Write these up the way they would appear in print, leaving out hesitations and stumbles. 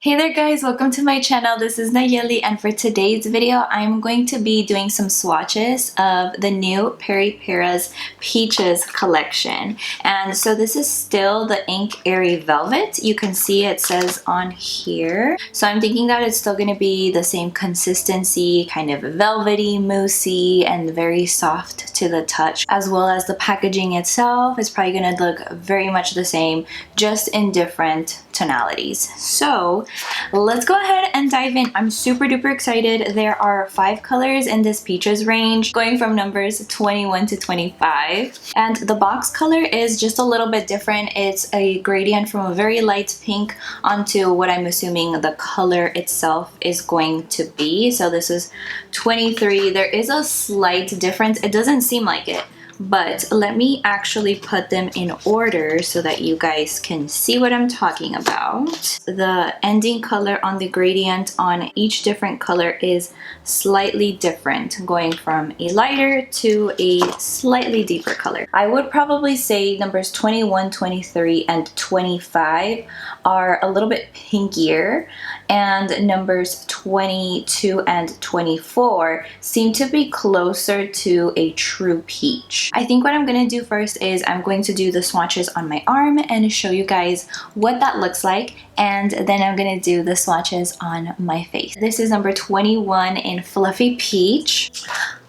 Hey there guys, welcome to my channel. This is Nayeli, and for today's video I'm going to be doing some swatches of the new Peripera's Peaches collection. And so this is still the Ink Airy Velvet. You can see it says on here. So I'm thinking that it's still going to be the same consistency, kind of velvety, moussey, and very soft to the touch, as well as the packaging itself is probably going to look very much the same, just in different tonalities. So let's go ahead and dive in. I'm super duper excited. There are 5 colors in this Peaches range, going from numbers 21 to 25. And the box color is just a little bit different. It's a gradient from a very light pink onto what I'm assuming the color itself is going to be. So this is 23. There is a slight difference. It doesn't seem like it, but let me actually put them in order so that you guys can see what I'm talking about. The ending color on the gradient on each different color is slightly different, going from a lighter to a slightly deeper color. I would probably say numbers 21, 23, and 25 are a little bit pinkier, and numbers 22 and 24 seem to be closer to a true peach. I think what I'm going to do first is I'm going to do the swatches on my arm and show you guys what that looks like, and then I'm going to do the swatches on my face. This is number 21 in Fluffy Peach.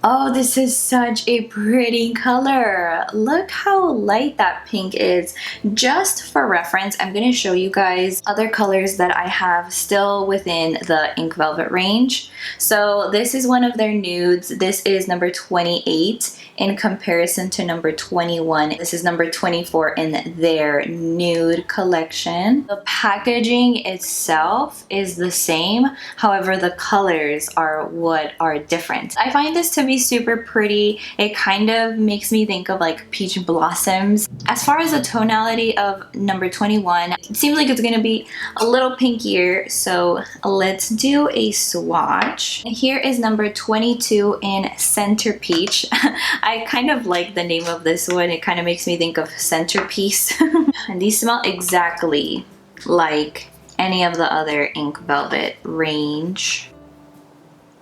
Oh, this is such a pretty color. Look how light that pink is. Just for reference, I'm going to show you guys other colors that I have still within the Ink Velvet range. So this is one of their nudes. This is number 28 in comparison to number 21. This is number 24 in their nude collection. The packaging itself is the same. However, the colors are what are different. I find this to be super pretty. It kind of makes me think of like peach blossoms. As far as the tonality of number 21, it seems like it's going to be a little pinkier. So let's do a swatch. Here is number 22 in Center Peach. I kind of like the name of this one. It kind of makes me think of centerpiece. And these smell exactly like any of the other Ink Velvet range.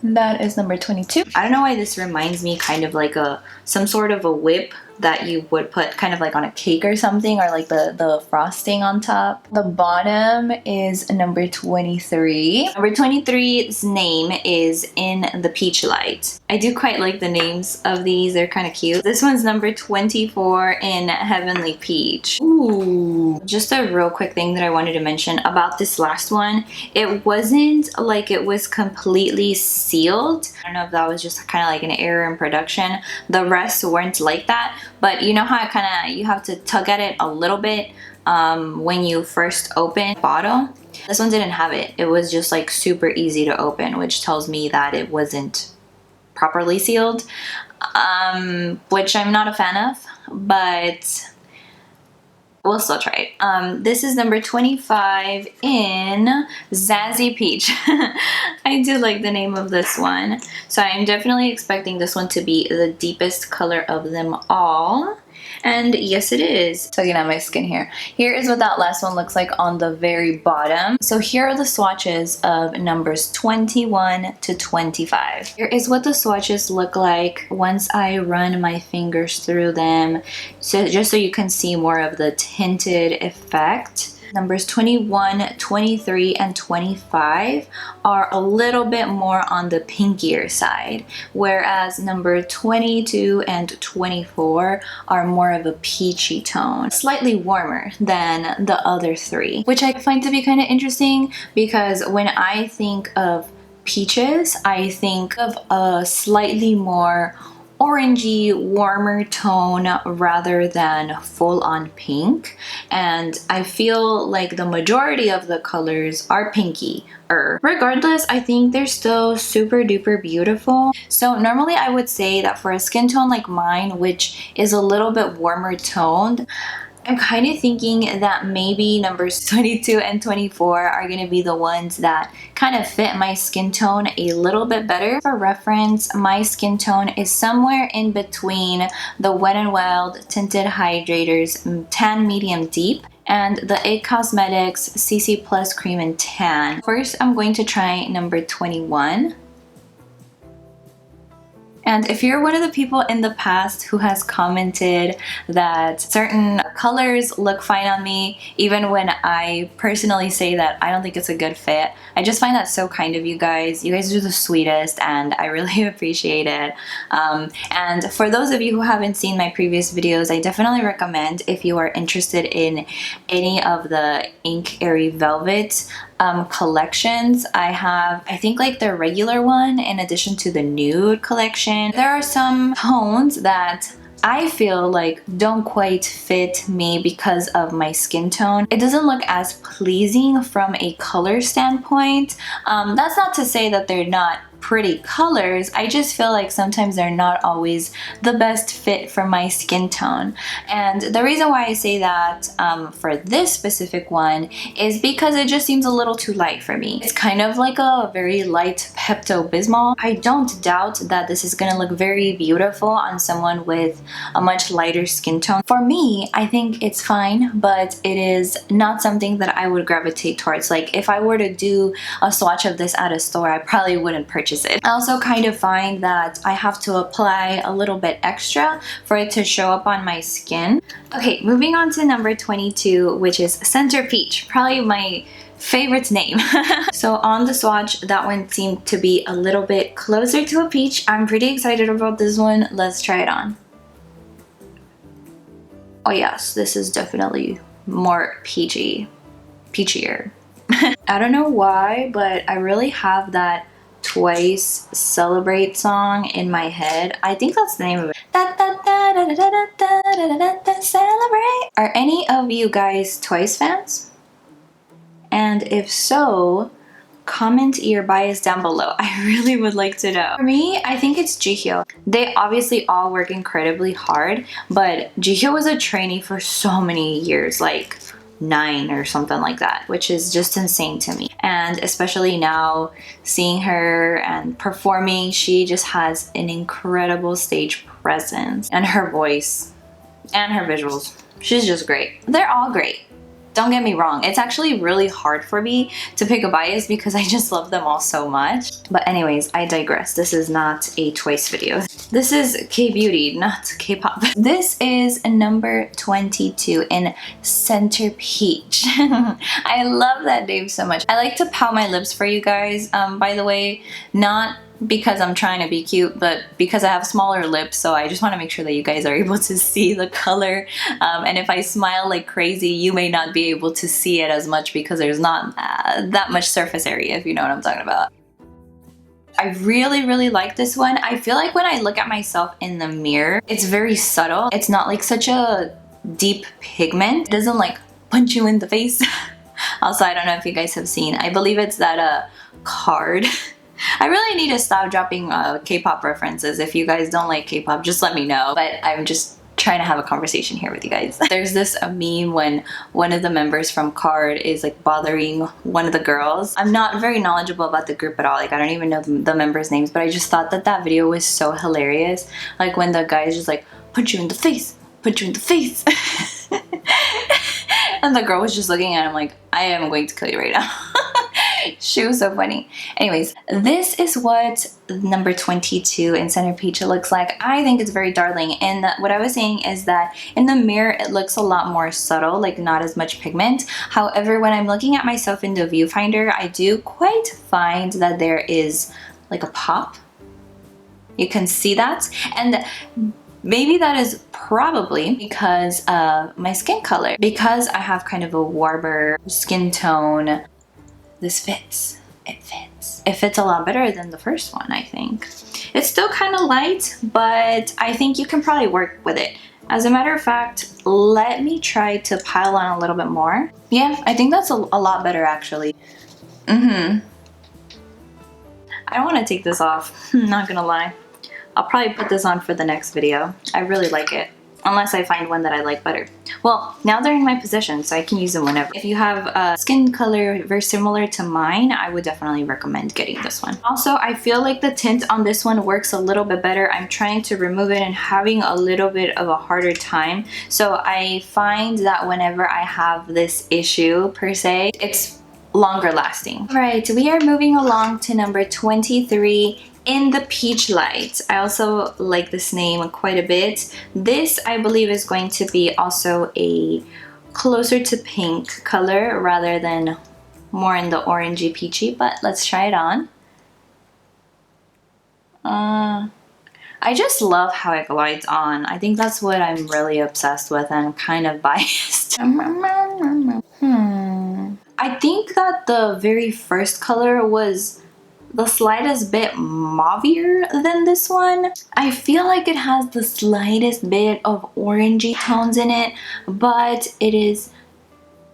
That is number 22. I don't know why this reminds me kind of like some sort of a whip that you would put kind of like on a cake or something, or like the frosting on top. The bottom is number 23. Number 23's name is In the Peachlight. I do quite like the names of these. They're kind of cute. This one's number 24 in Heavenly Peach. Ooh. Just a real quick thing that I wanted to mention about this last one. It wasn't like it was completely sealed. I don't know if that was just kind of like an error in production. The rest weren't like that. But you know how you have to tug at it a little bit when you first open the bottle? This one didn't have it. It was just like super easy to open, which tells me that it wasn't properly sealed, which I'm not a fan of, but we'll still try it. This is number 25 in Zazzy Peach. I do like the name of this one. So I'm definitely expecting this one to be the deepest color of them all. And yes, it is. Tugging at my skin here. Here is what that last one looks like on the very bottom. So here are the swatches of numbers 21 to 25. Here is what the swatches look like once I run my fingers through them. So just so you can see more of the tinted effect. Numbers 21, 23, and 25 are a little bit more on the pinkier side, whereas number 22 and 24 are more of a peachy tone, slightly warmer than the other 3, which I find to be kind of interesting because when I think of peaches, I think of a slightly more orangey, warmer tone rather than full-on pink, and I feel like the majority of the colors are pinky. Regardless, I think they're still super duper beautiful. So normally I would say that for a skin tone like mine, which is a little bit warmer toned, I'm kind of thinking that maybe numbers 22 and 24 are going to be the ones that kind of fit my skin tone a little bit better. For reference, my skin tone is somewhere in between the Wet n Wild Tinted Hydrators Tan Medium Deep and the It Cosmetics CC Plus Cream and Tan. First, I'm going to try number 21. And if you're one of the people in the past who has commented that certain colors look fine on me, even when I personally say that I don't think it's a good fit, I just find that so kind of you guys. You guys are the sweetest and I really appreciate it. And for those of you who haven't seen my previous videos, I definitely recommend, if you are interested in any of the Ink Airy Velvet collections. I have, I think, like the regular one in addition to the nude collection. There are some tones that I feel like don't quite fit me because of my skin tone. It doesn't look as pleasing from a color standpoint. That's not to say that they're not pretty colors. I just feel like sometimes they're not always the best fit for my skin tone. And the reason why I say that for this specific one is because it just seems a little too light for me. It's kind of like a very light Pepto-Bismol. I don't doubt that this is gonna look very beautiful on someone with a much lighter skin tone. For me, I think it's fine, but it is not something that I would gravitate towards. Like if I were to do a swatch of this at a store, I probably wouldn't purchase it. I also kind of find that I have to apply a little bit extra for it to show up on my skin. Okay, moving on to number 22, which is Center Peach, probably my favorite name. So on the swatch, that one seemed to be a little bit closer to a peach. I'm pretty excited about this one. Let's try it on. Oh yes, this is definitely more peachy, peachier. I don't know why, but I really have that Twice Celebrate song in my head. I think that's the name of it. Celebrate. Are any of you guys Twice fans? And if so, comment your bias down below. I really would like to know. For me, I think it's Jihyo. They obviously all work incredibly hard, but Jihyo was a trainee for so many years, like 9 or something like that, which is just insane to me. And especially now seeing her and performing, she just has an incredible stage presence, and her voice and her visuals, she's just great. They're all great. Don't get me wrong, it's actually really hard for me to pick a bias because I just love them all so much. But anyways, I digress. This is not a Twice video. This is K-beauty, not K-pop. This is number 22 in Center Peach. I love that name so much. I like to pout my lips for you guys, by the way, not because I'm trying to be cute, but because I have smaller lips, so I just want to make sure that you guys are able to see the color. And if I smile like crazy, you may not be able to see it as much because there's not that much surface area, if you know what I'm talking about. I really like this one. I feel like when I look at myself in the mirror, it's very subtle. It's not like such a deep pigment. It doesn't like punch you in the face. Also, I don't know if you guys have seen, I believe it's that card. I really need to stop dropping K-pop references. If you guys don't like K-pop, just let me know. But I'm just trying to have a conversation here with you guys. There's this meme when one of the members from KARD is like bothering one of the girls. I'm not very knowledgeable about the group at all. Like I don't even know the members' names, but I just thought that that video was so hilarious. Like when the guy is just like, punch you in the face, punch you in the face. And the girl was just looking at him like, I am going to kill you right now. She was so funny. Anyways, this is what number 22 in Center Peach looks like. I think it's very darling, and what I was saying is that in the mirror it looks a lot more subtle, like not as much pigment. However, when I'm looking at myself in the viewfinder, I do quite find that there is like a pop. You can see that, and maybe that is probably because of my skin color. Because I have kind of a warmer skin tone, this fits. It fits. It fits a lot better than the first one, I think. It's still kind of light, but I think you can probably work with it. As a matter of fact, let me try to pile on a little bit more. Yeah, I think that's a lot better actually. I don't want to take this off, not gonna lie. I'll probably put this on for the next video. I really like it. Unless I find one that I like better. Well, now they're in my possession, so I can use them whenever. If you have a skin color very similar to mine, I would definitely recommend getting this one. Also, I feel like the tint on this one works a little bit better. I'm trying to remove it and having a little bit of a harder time. So I find that whenever I have this issue per se, it's longer lasting. All right, we are moving along to number 23, In the Peachlight. I also like this name quite a bit. This, I believe, is going to be also a closer to pink color rather than more in the orangey peachy, but let's try it on. I just love how it glides on. I think that's what I'm really obsessed with and kind of biased. I think that the very first color was the slightest bit mauvier than this one. I feel like it has the slightest bit of orangey tones in it, but it is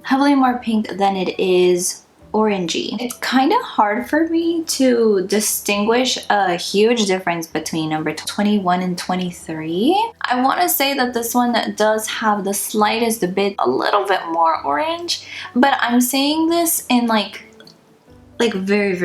heavily more pink than it is orangey. It's kind of hard for me to distinguish a huge difference between number 21 and 23. I want to say that this one does have the slightest bit, a little bit more orange, but I'm saying this in like very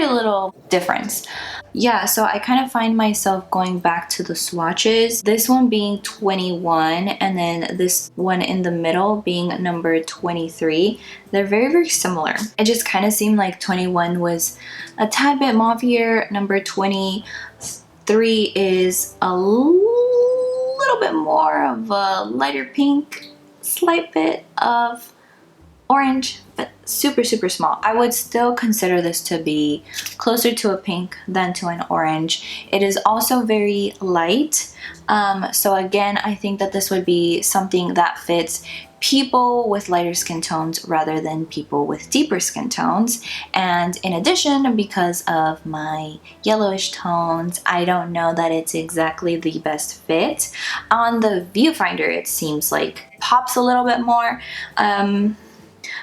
little difference. Yeah, so I kind of find myself going back to the swatches, this one being 21 and then this one in the middle being number 23. They're very similar. It just kind of seemed like 21 was a tad bit mauvier. Number 23 is a little bit more of a lighter pink, slight bit of orange, but super small. I would still consider this to be closer to a pink than to an orange. It is also very light, so again, I think that this would be something that fits people with lighter skin tones rather than people with deeper skin tones. And in addition, because of my yellowish tones, I don't know that it's exactly the best fit. On the viewfinder, it seems like it pops a little bit more.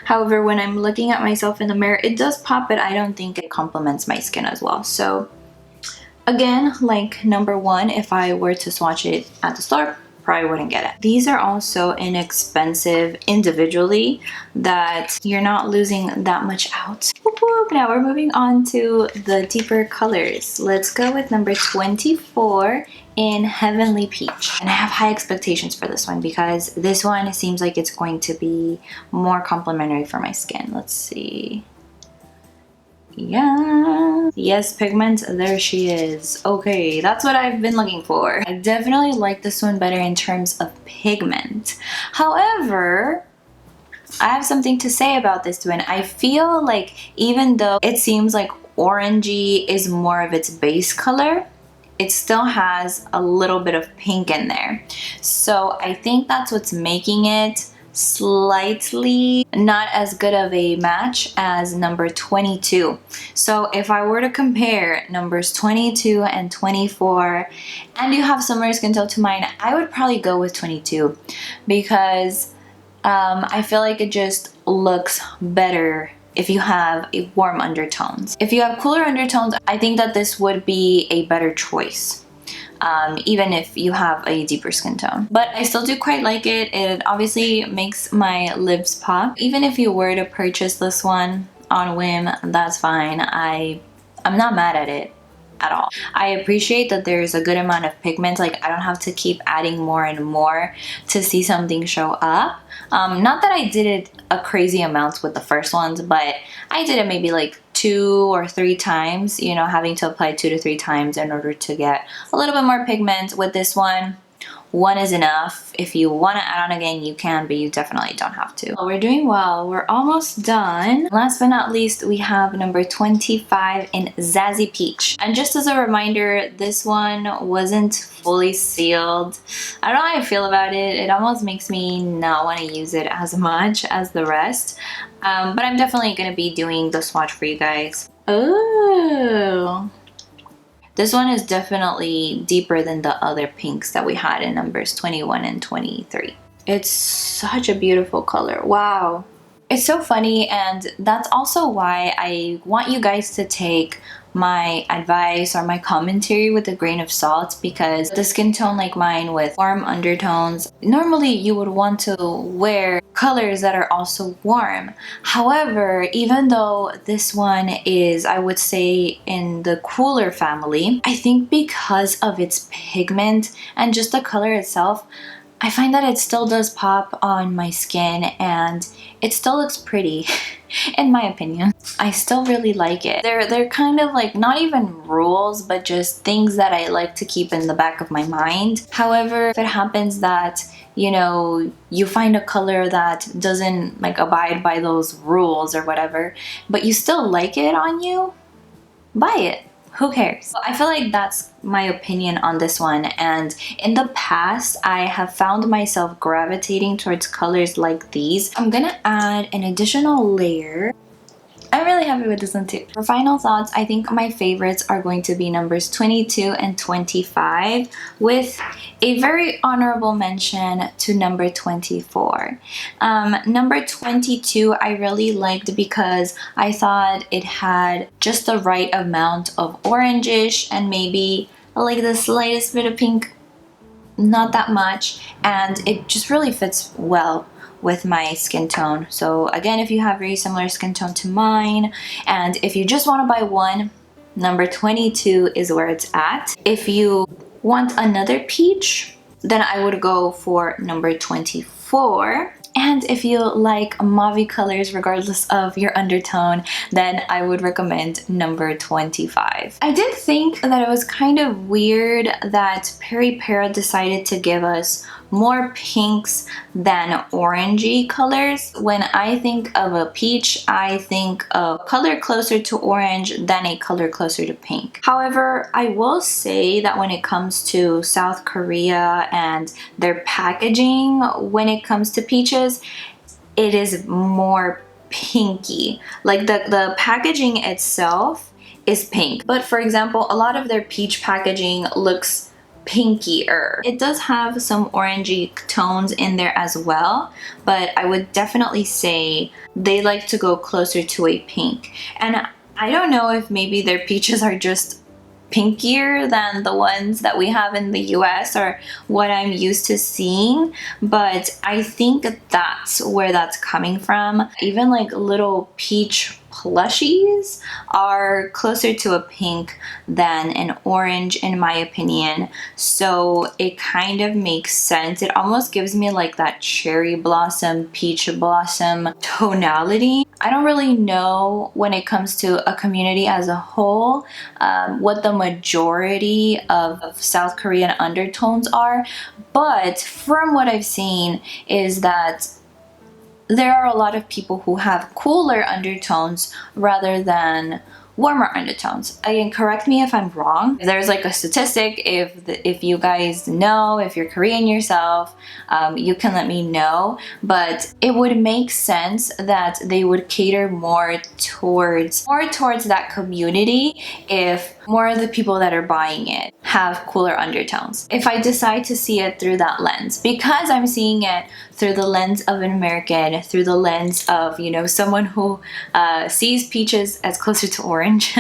However, when I'm looking at myself in the mirror, it does pop, but I don't think it complements my skin as well. So again, like number one, if I were to swatch it at the store, probably wouldn't get it. These are also inexpensive individually that you're not losing that much out. Whoop, whoop. Now we're moving on to the deeper colors. Let's go with number 24 in Heavenly Peach. And I have high expectations for this one because this one seems like it's going to be more complimentary for my skin. Let's see. Yeah. Yes, pigment, there she is. Okay, that's what I've been looking for. I definitely like this one better in terms of pigment. However, I have something to say about this one. I feel like even though it seems like orangey is more of its base color, it still has a little bit of pink in there. So I think that's what's making it slightly not as good of a match as number 22. So if I were to compare numbers 22 and 24 and you have similar skin tone to mine, I would probably go with 22 because I feel like it just looks better if you have a warm undertones. If you have cooler undertones, I think that this would be a better choice. Even if you have a deeper skin tone. But I still do quite like it. It obviously makes my lips pop. Even if you were to purchase this one on whim, that's fine. I'm not mad at it at all. I appreciate that there's a good amount of pigment. Like I don't have to keep adding more and more to see something show up. Not that I did it a crazy amount with the first ones, but I did it maybe like 2 or 3 times, you know, having to apply 2 to 3 times in order to get a little bit more pigment. With this one is enough. If you want to add on again, you can, but you definitely don't have to. Well, we're doing well. We're almost done. Last but not least, we have number 25 in Zazzy Peach. And just as a reminder, this one wasn't fully sealed. I don't know how I feel about it. It almost makes me not want to use it as much as the rest. But I'm definitely going to be doing the swatch for you guys. Oh. This one is definitely deeper than the other pinks that we had in numbers 21 and 23. It's such a beautiful color. Wow. It's so funny, and that's also why I want you guys to take my advice or my commentary with a grain of salt, because the skin tone like mine with warm undertones, normally you would want to wear colors that are also warm. However, even though this one is, I would say, in the cooler family, I think because of its pigment and just the color itself, I find that it still does pop on my skin and it still looks pretty, in my opinion. I still really like it. They're kind of like not even rules, but just things that I like to keep in the back of my mind. However, if it happens that, you know, you find a color that doesn't like abide by those rules or whatever, but you still like it on you, buy it. Who cares? I feel like that's my opinion on this one, and in the past I have found myself gravitating towards colors like these. I'm gonna add an additional layer. I'm really happy with this one too. For final thoughts, I think my favorites are going to be numbers 22 and 25, with a very honorable mention to number 24. Number 22 I really liked because I thought it had just the right amount of orangish and maybe like the slightest bit of pink, not that much, and it just really fits well with my skin tone. So again, if you have very similar skin tone to mine, and if you just want to buy one, number 22 is where it's at. If you want another peach, then I would go for number 24. And if you like mauve colors regardless of your undertone, then I would recommend number 25. I did think that it was kind of weird that Peripera decided to give us more pinks than orangey colors. When I think of a peach, I think of color closer to orange than a color closer to pink. However, I will say that when it comes to South Korea and their packaging, when it comes to peaches, it is more pinky. Like the packaging itself is pink. But for example, a lot of their peach packaging looks pinkier. It does have some orangey tones in there as well, but I would definitely say they like to go closer to a pink. And I don't know if maybe their peaches are just pinkier than the ones that we have in the US or what I'm used to seeing, but I think that's where that's coming from. Even like little peach plushies are closer to a pink than an orange in my opinion, so it kind of makes sense. It almost gives me like that cherry blossom, peach blossom tonality. I don't really know when it comes to a community as a whole what the majority of South Korean undertones are, but from what I've seen is that there are a lot of people who have cooler undertones rather than warmer undertones. Again, correct me if I'm wrong. There's like a statistic, if you guys know, if you're Korean yourself, you can let me know. But it would make sense that they would cater more towards that community if more of the people that are buying it have cooler undertones. If I decide to see it through that lens, because I'm seeing it through the lens of an American, through the lens of, you know, someone who sees peaches as closer to orange,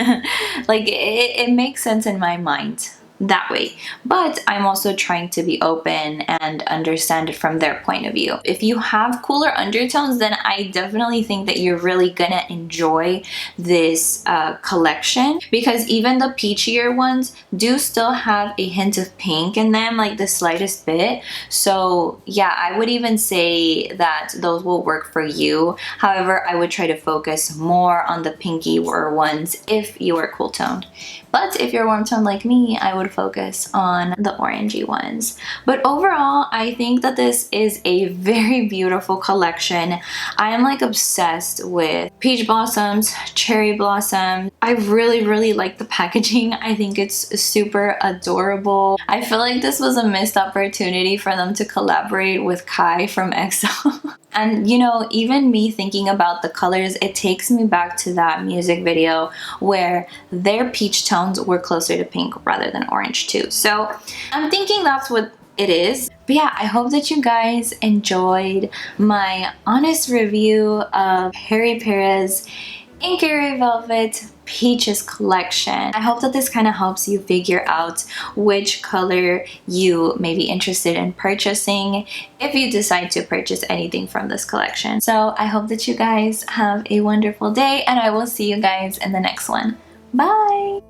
like it makes sense in my mind that way. But I'm also trying to be open and understand it from their point of view. If you have cooler undertones, then I definitely think that you're really gonna enjoy this collection, because even the peachier ones do still have a hint of pink in them, like the slightest bit. So yeah, I would even say that those will work for you. However, I would try to focus more on the pinkier ones if you are cool toned. But if you're warm toned like me, I would focus on the orangey ones. But overall, I think that this is a very beautiful collection. I am like obsessed with peach blossoms, cherry blossoms. I really like the packaging. I think it's super adorable. I feel like this was a missed opportunity for them to collaborate with Kai from EXO. And you know, even me thinking about the colors, it takes me back to that music video where their peach tones were closer to pink rather than orange too. So I'm thinking that's what it is. But yeah, I hope that you guys enjoyed my honest review of Peripera's Inky Velvet Peaches collection. I hope that this kind of helps you figure out which color you may be interested in purchasing if you decide to purchase anything from this collection. So I hope that you guys have a wonderful day, and I will see you guys in the next one. Bye!